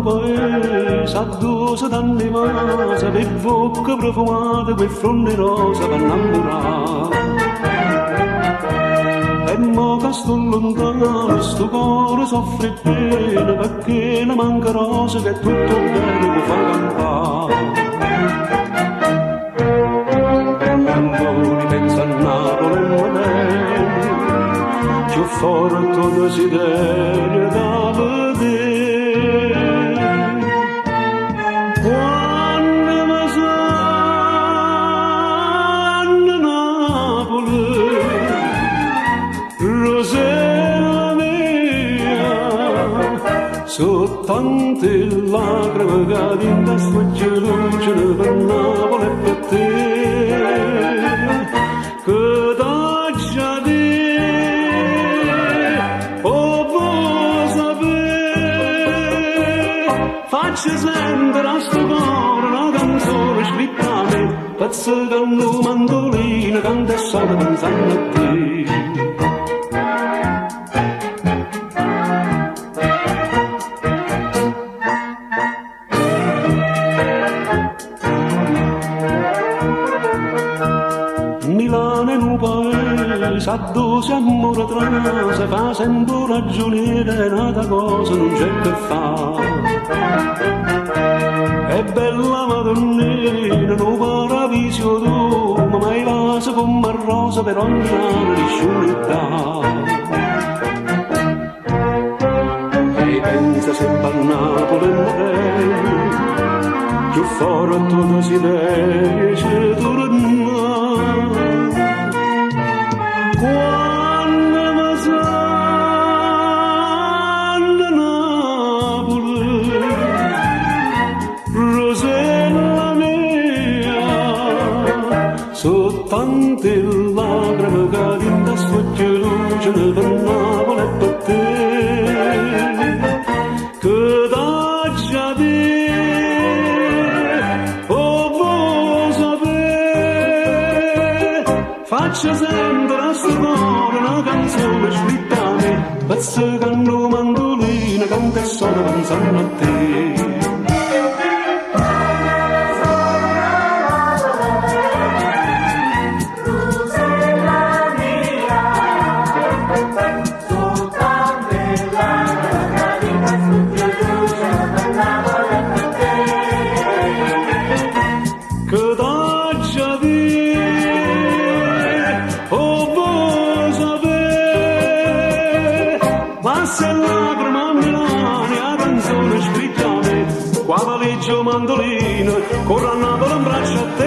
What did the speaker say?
paese, a 200 anni fa, per bocca profumata, quel fronte rosa per innamorare. E mo che sto lontano, sto cuore soffre bene, perché ne manca rosa che tutto bene può far campare. Quando ripenso a Napoli e Modena, c'ho forte desiderio da vedere. Quando mi sanno Napoli, Rosella mia, so tante lacrime che in testa luce per Napoli e per te. Che da già di, oh vuoi sapere, faccio sentere a sto cuore una canzone scritta a me, pezzicando mandolino, canta solo pensando a te. Milano è un paese, a dove si amore trase, fa sempre ragioniere, nata cosa non c'è che fare. È bella Madonnina, non paradiso tu, ma mai vasa come rosa per ogni anno di sciolità. E pensa sempre a Napoli e Modena, più forte desiderio c'è tornare. Quando mi sanno Napoli, Rosella mia, so tante lacrime che in testa luce per Napoli e per te. Che da già di, oh vuoi sapere, faccio sempre a sto cuore una canzone scritta a me, pezzicando mandolino, canta solo pensando a te. Che da già di, oh vuoi sapere, ma se lacrime a Milano, la canzone scritta a me, qua valiggio mandolino, corro a Napoli in braccio a te.